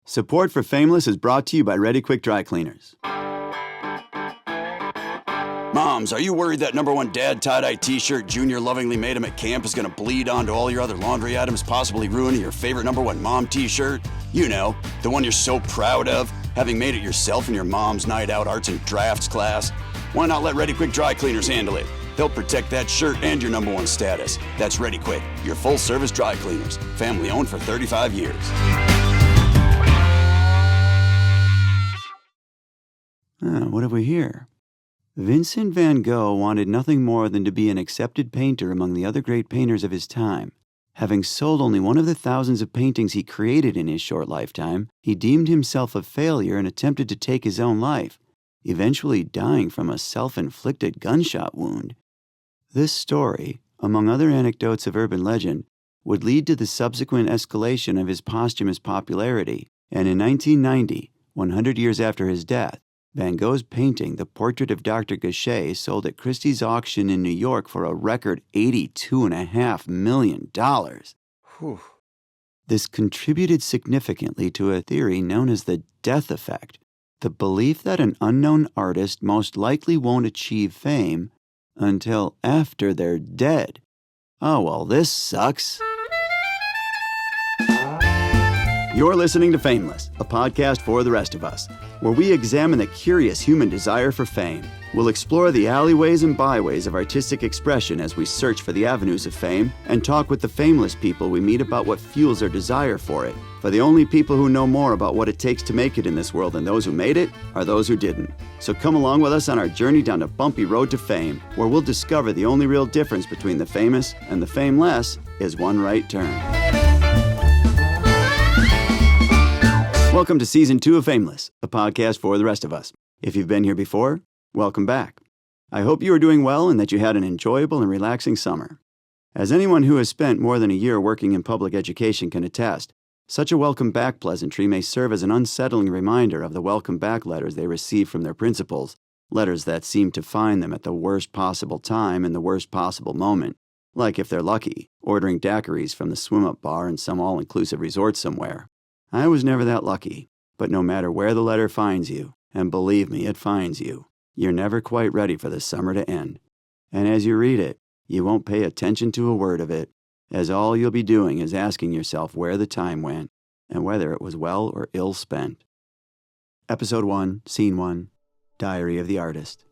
Support for Fameless is brought to you by Ready Quick Dry Cleaners. Moms, are you worried that #1 dad tie-dye t-shirt Junior lovingly made him at camp is going to bleed onto all your other laundry items, possibly ruining your favorite #1 mom t-shirt? You know, the one you're so proud of, having made it yourself in your mom's night out arts and drafts class. Why not let Ready Quick Dry Cleaners handle it? They'll protect that shirt and your #1 status. That's Ready Quick, your full-service dry cleaners. Family owned for 35 years. What have we here? Vincent van Gogh wanted nothing more than to be an accepted painter among the other great painters of his time. Having sold only one of the thousands of paintings he created in his short lifetime, he deemed himself a failure and attempted to take his own life, eventually dying from a self-inflicted gunshot wound. This story, among other anecdotes of urban legend, would lead to the subsequent escalation of his posthumous popularity, and in 1990, 100 years after his death, Van Gogh's painting, The Portrait of Dr. Gachet, sold at Christie's auction in New York for a record $82.5 million. Whew. This contributed significantly to a theory known as the death effect, the belief that an unknown artist most likely won't achieve fame until after they're dead. Oh, well, this sucks. You're listening to Fameless, a podcast for the rest of us, where we examine the curious human desire for fame. We'll explore the alleyways and byways of artistic expression as we search for the avenues of fame and talk with the fameless people we meet about what fuels their desire for it. For the only people who know more about what it takes to make it in this world than those who made it are those who didn't. So come along with us on our journey down the bumpy road to fame, where we'll discover the only real difference between the famous and the fameless is one right turn. Welcome to Season 2 of Fameless, a podcast for the rest of us. If you've been here before, welcome back. I hope you are doing well and that you had an enjoyable and relaxing summer. As anyone who has spent more than a year working in public education can attest, such a welcome back pleasantry may serve as an unsettling reminder of the welcome back letters they receive from their principals, letters that seem to find them at the worst possible time in the worst possible moment, like if they're lucky, ordering daiquiris from the swim-up bar in some all-inclusive resort somewhere. I was never that lucky, but no matter where the letter finds you, and believe me, it finds you, you're never quite ready for the summer to end. And as you read it, you won't pay attention to a word of it, as all you'll be doing is asking yourself where the time went, and whether it was well or ill spent. Episode 1, Scene 1, Diary of the Artist.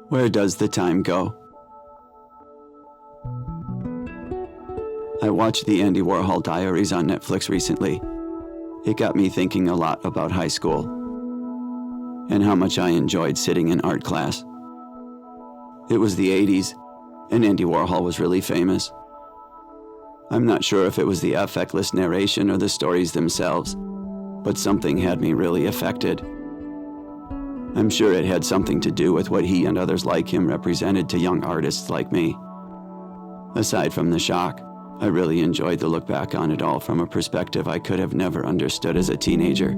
Where does the time go? I watched the Andy Warhol Diaries on Netflix recently. It got me thinking a lot about high school and how much I enjoyed sitting in art class. It was the 80s, and Andy Warhol was really famous. I'm not sure if it was the affectless narration or the stories themselves, but something had me really affected. I'm sure it had something to do with what he and others like him represented to young artists like me. Aside from the shock, I really enjoyed the look back on it all from a perspective I could have never understood as a teenager.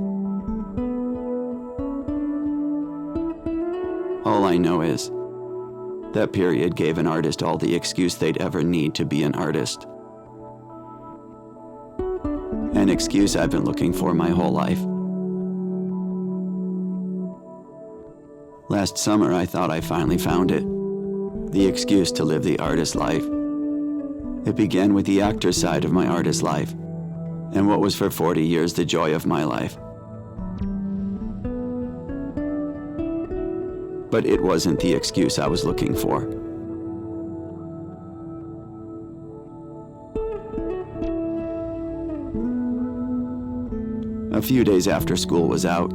All I know is, that period gave an artist all the excuse they'd ever need to be an artist. An excuse I've been looking for my whole life. Last summer, I thought I finally found it. The excuse to live the artist life. It began with the actor side of my artist life, and what was for 40 years the joy of my life. But it wasn't the excuse I was looking for. A few days after school was out,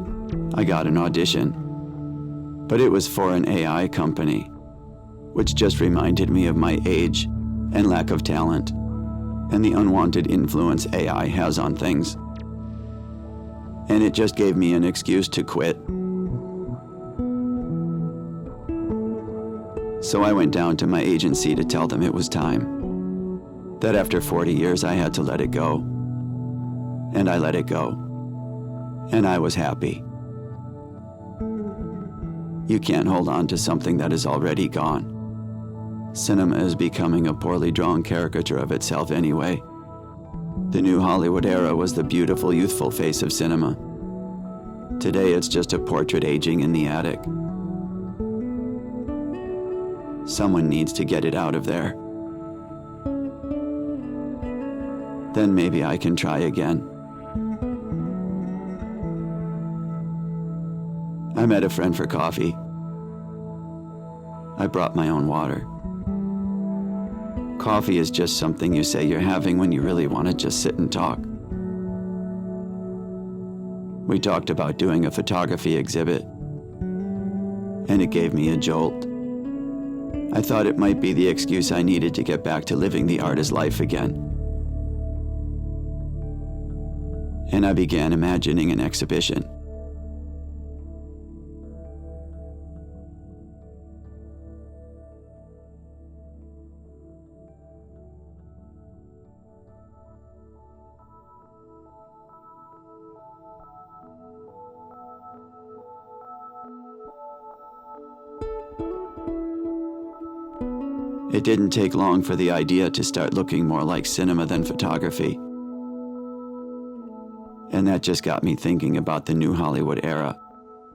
I got an audition. But it was for an AI company, which just reminded me of my age and lack of talent, and the unwanted influence AI has on things. And it just gave me an excuse to quit. So I went down to my agency to tell them it was time. That after 40 years I had to let it go. And I let it go. And I was happy. You can't hold on to something that is already gone. Cinema is becoming a poorly drawn caricature of itself anyway. The new Hollywood era was the beautiful, youthful face of cinema. Today it's just a portrait aging in the attic. Someone needs to get it out of there. Then maybe I can try again. I met a friend for coffee. I brought my own water. Coffee is just something you say you're having when you really want to just sit and talk. We talked about doing a photography exhibit, and it gave me a jolt. I thought it might be the excuse I needed to get back to living the artist life again. And I began imagining an exhibition. It didn't take long for the idea to start looking more like cinema than photography. And that just got me thinking about the new Hollywood era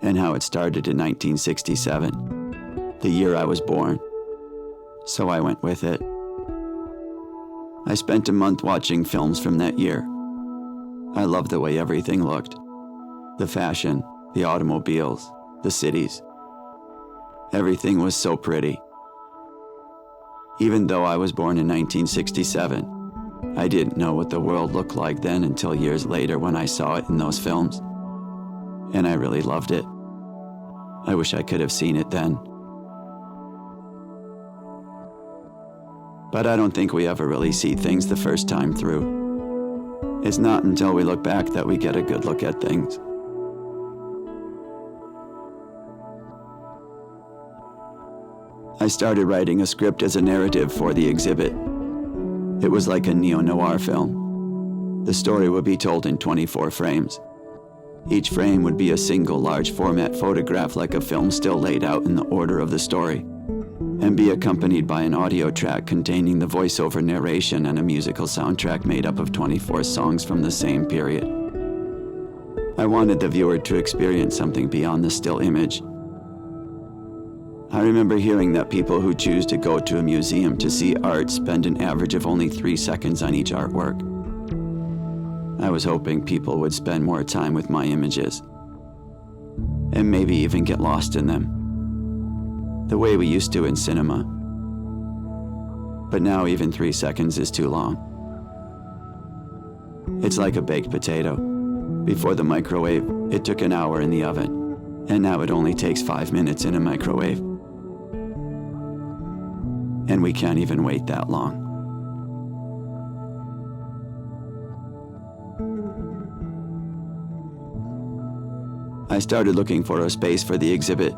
and how it started in 1967, the year I was born. So I went with it. I spent a month watching films from that year. I loved the way everything looked. The fashion, the automobiles, the cities. Everything was so pretty. Even though I was born in 1967, I didn't know what the world looked like then until years later when I saw it in those films. And I really loved it. I wish I could have seen it then. But I don't think we ever really see things the first time through. It's not until we look back that we get a good look at things. I started writing a script as a narrative for the exhibit. It was like a neo-noir film. The story would be told in 24 frames. Each frame would be a single large format photograph like a film still laid out in the order of the story, and be accompanied by an audio track containing the voiceover narration and a musical soundtrack made up of 24 songs from the same period. I wanted the viewer to experience something beyond the still image. I remember hearing that people who choose to go to a museum to see art spend an average of only 3 seconds on each artwork. I was hoping people would spend more time with my images, and maybe even get lost in them, the way we used to in cinema. But now even 3 seconds is too long. It's like a baked potato. Before the microwave, it took an hour in the oven, and now it only takes 5 minutes in a microwave. And we can't even wait that long. I started looking for a space for the exhibit.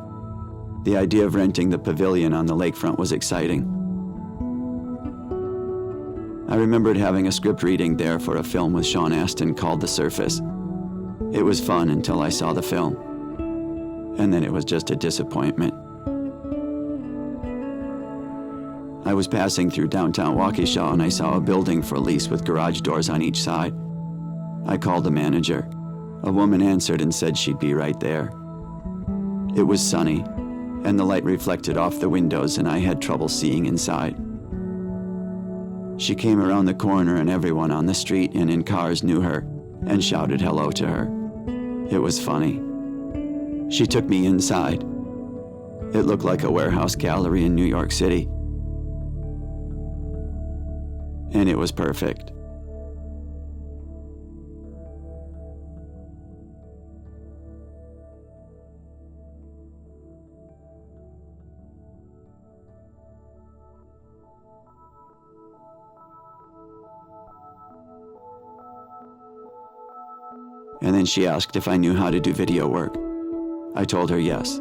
The idea of renting the pavilion on the lakefront was exciting. I remembered having a script reading there for a film with Sean Astin called The Surface. It was fun until I saw the film. And then it was just a disappointment. I was passing through downtown Waukesha and I saw a building for lease with garage doors on each side. I called the manager. A woman answered and said she'd be right there. It was sunny, and the light reflected off the windows and I had trouble seeing inside. She came around the corner and everyone on the street and in cars knew her and shouted hello to her. It was funny. She took me inside. It looked like a warehouse gallery in New York City. And it was perfect. And then she asked if I knew how to do video work. I told her yes.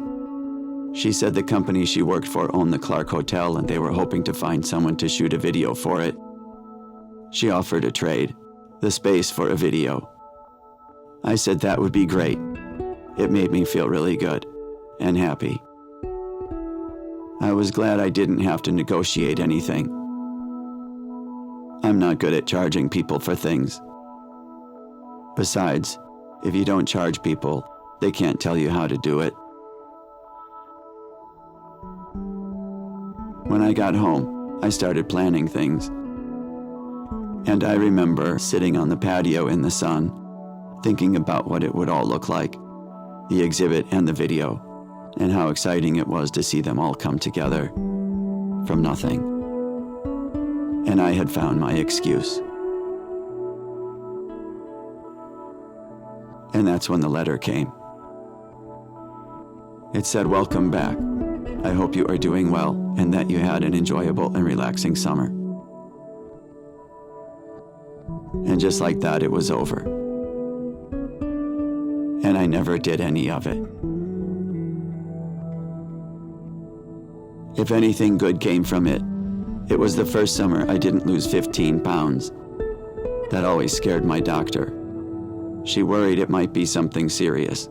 She said the company she worked for owned the Clark Hotel and they were hoping to find someone to shoot a video for it. She offered a trade, the space for a video. I said that would be great. It made me feel really good and happy. I was glad I didn't have to negotiate anything. I'm not good at charging people for things. Besides, if you don't charge people, they can't tell you how to do it. When I got home, I started planning things. And I remember sitting on the patio in the sun, thinking about what it would all look like, the exhibit and the video, and how exciting it was to see them all come together from nothing. And I had found my excuse. And that's when the letter came. It said, "Welcome back. I hope you are doing well and that you had an enjoyable and relaxing summer." And just like that, it was over. And I never did any of it. If anything good came from it, it was the first summer I didn't lose 15 pounds. That always scared my doctor. She worried it might be something serious.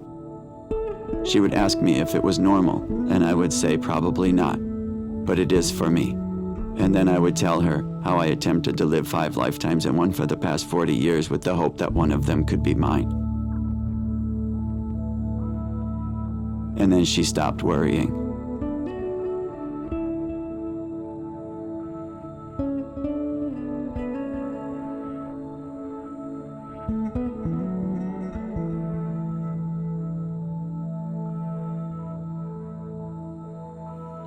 She would ask me if it was normal, and I would say probably not, but it is for me. And then I would tell her how I attempted to live 5 lifetimes in one for the past 40 years with the hope that one of them could be mine. And then she stopped worrying.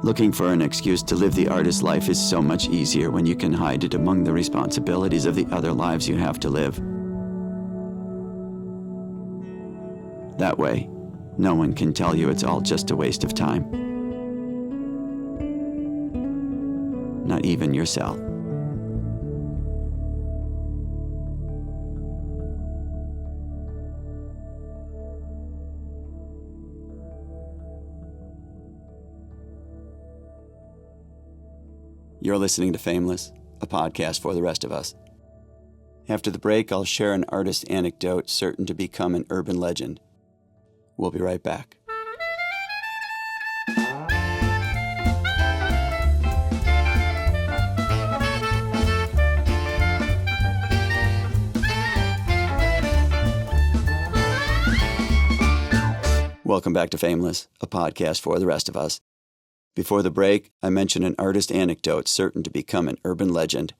Looking for an excuse to live the artist's life is so much easier when you can hide it among the responsibilities of the other lives you have to live. That way, no one can tell you it's all just a waste of time. Not even yourself. You're listening to Fameless, a podcast for the rest of us. After the break, I'll share an artist anecdote certain to become an urban legend. We'll be right back. Welcome back to Fameless, a podcast for the rest of us. Before the break, I mentioned an artist anecdote certain to become an urban legend,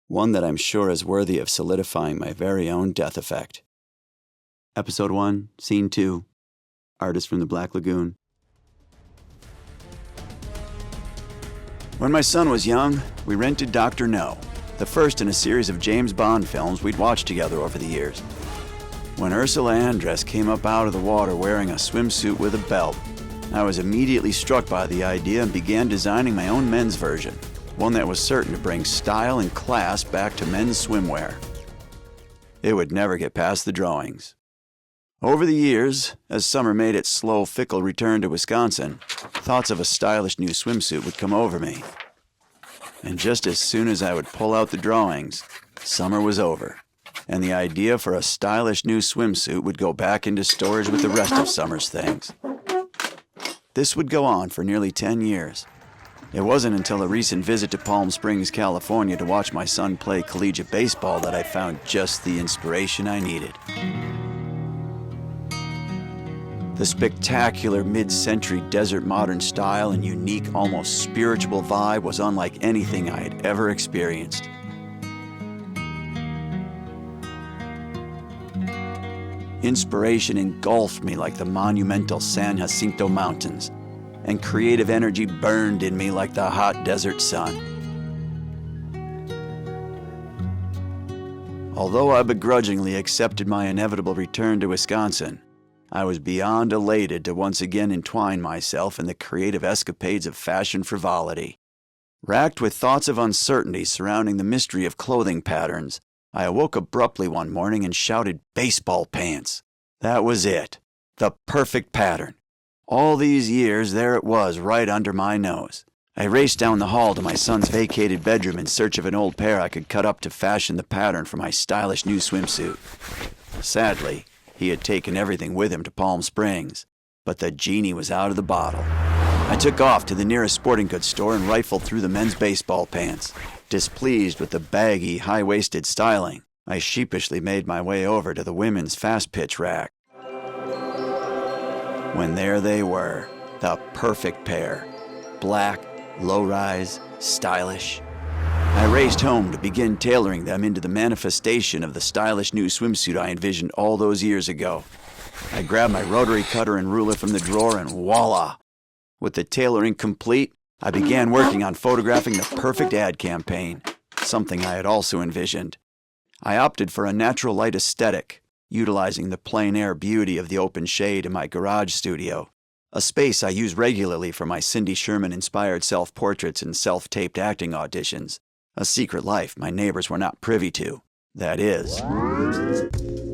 one that I'm sure is worthy of solidifying my very own death effect. Episode 1, Scene 2, Artist from the Black Lagoon. When my son was young, we rented Dr. No, the first in a series of James Bond films we'd watched together over the years. When Ursula Andress came up out of the water wearing a swimsuit with a belt, I was immediately struck by the idea and began designing my own men's version, one that was certain to bring style and class back to men's swimwear. It would never get past the drawings. Over the years, as summer made its slow, fickle return to Wisconsin, thoughts of a stylish new swimsuit would come over me. And just as soon as I would pull out the drawings, summer was over, and the idea for a stylish new swimsuit would go back into storage with the rest of summer's things. This would go on for nearly 10 years. It wasn't until a recent visit to Palm Springs, California to watch my son play collegiate baseball that I found just the inspiration I needed. The spectacular mid-century desert modern style and unique, almost spiritual vibe was unlike anything I had ever experienced. Inspiration engulfed me like the monumental San Jacinto Mountains, and creative energy burned in me like the hot desert sun. Although I begrudgingly accepted my inevitable return to Wisconsin, I was beyond elated to once again entwine myself in the creative escapades of fashion frivolity. Racked with thoughts of uncertainty surrounding the mystery of clothing patterns, I awoke abruptly one morning and shouted baseball pants. That was it. The perfect pattern. All these years, there it was, right under my nose. I raced down the hall to my son's vacated bedroom in search of an old pair I could cut up to fashion the pattern for my stylish new swimsuit. Sadly, he had taken everything with him to Palm Springs, but the genie was out of the bottle. I took off to the nearest sporting goods store and rifled through the men's baseball pants. Displeased with the baggy, high-waisted styling, I sheepishly made my way over to the women's fast-pitch rack. When there they were, the perfect pair. Black, low-rise, stylish. I raced home to begin tailoring them into the manifestation of the stylish new swimsuit I envisioned all those years ago. I grabbed my rotary cutter and ruler from the drawer and voila! With the tailoring complete, I began working on photographing the perfect ad campaign, something I had also envisioned. I opted for a natural light aesthetic, utilizing the plein air beauty of the open shade in my garage studio, a space I use regularly for my Cindy Sherman-inspired self-portraits and self-taped acting auditions, a secret life my neighbors were not privy to, that is.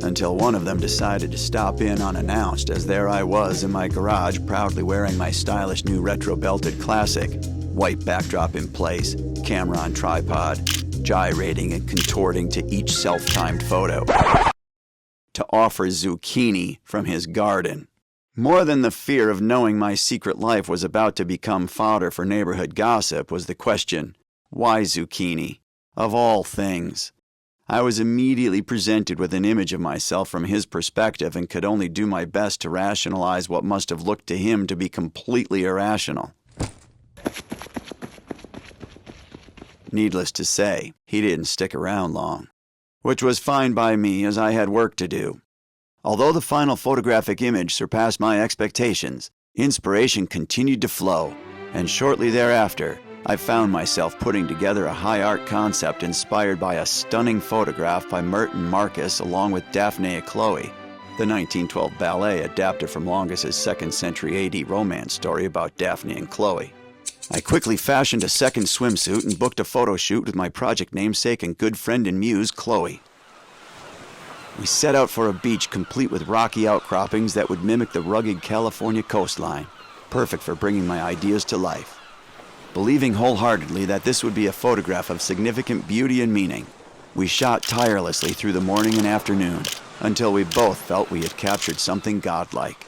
Until one of them decided to stop in unannounced, as there I was in my garage proudly wearing my stylish new retro-belted classic, white backdrop in place, camera on tripod, gyrating and contorting to each self-timed photo, to offer zucchini from his garden. More than the fear of knowing my secret life was about to become fodder for neighborhood gossip was the question, why zucchini? Of all things. I was immediately presented with an image of myself from his perspective and could only do my best to rationalize what must have looked to him to be completely irrational. Needless to say, he didn't stick around long, which was fine by me as I had work to do. Although the final photographic image surpassed my expectations, inspiration continued to flow, and shortly thereafter, I found myself putting together a high art concept inspired by a stunning photograph by Merton Marcus along with Daphne and Chloe, the 1912 ballet adapted from Longus's 2nd century AD romance story about Daphne and Chloe. I quickly fashioned a second swimsuit and booked a photo shoot with my project namesake and good friend and muse, Chloe. We set out for a beach complete with rocky outcroppings that would mimic the rugged California coastline, perfect for bringing my ideas to life. Believing wholeheartedly that this would be a photograph of significant beauty and meaning, we shot tirelessly through the morning and afternoon until we both felt we had captured something godlike.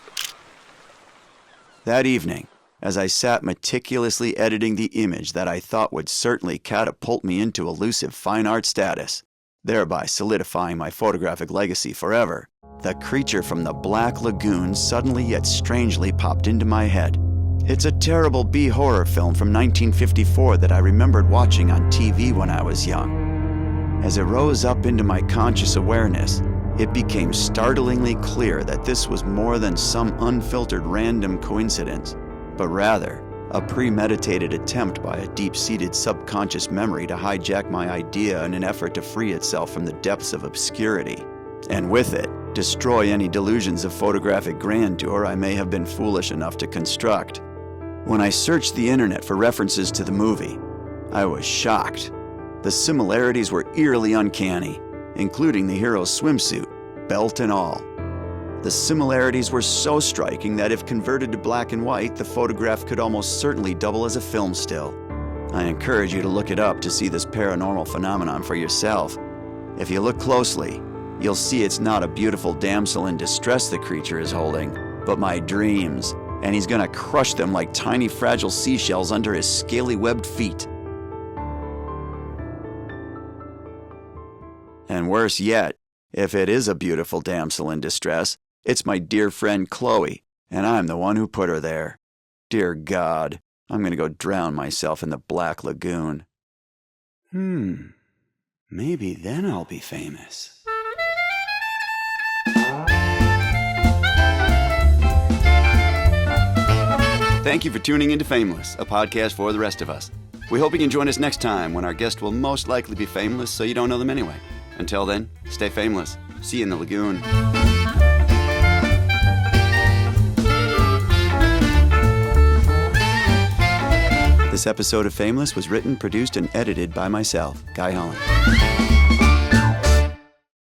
That evening, as I sat meticulously editing the image that I thought would certainly catapult me into elusive fine art status, thereby solidifying my photographic legacy forever, the creature from the Black Lagoon suddenly yet strangely popped into my head. It's a terrible B-horror film from 1954 that I remembered watching on TV when I was young. As it rose up into my conscious awareness, it became startlingly clear that this was more than some unfiltered random coincidence, but rather a premeditated attempt by a deep-seated subconscious memory to hijack my idea in an effort to free itself from the depths of obscurity, and with it, destroy any delusions of photographic grandeur I may have been foolish enough to construct. When I searched the internet for references to the movie, I was shocked. The similarities were eerily uncanny, including the hero's swimsuit, belt and all. The similarities were so striking that if converted to black and white, the photograph could almost certainly double as a film still. I encourage you to look it up to see this paranormal phenomenon for yourself. If you look closely, you'll see it's not a beautiful damsel in distress the creature is holding, but my dreams, and he's gonna crush them like tiny fragile seashells under his scaly-webbed feet. And worse yet, if it is a beautiful damsel in distress, it's my dear friend Chloe, and I'm the one who put her there. Dear God, I'm gonna go drown myself in the Black Lagoon. Maybe then I'll be famous. Thank you for tuning into Fameless, a podcast for the rest of us. We hope you can join us next time when our guest will most likely be fameless, so you don't know them anyway. Until then, stay fameless. See you in the lagoon. This episode of Fameless was written, produced, and edited by myself, Guy Holland.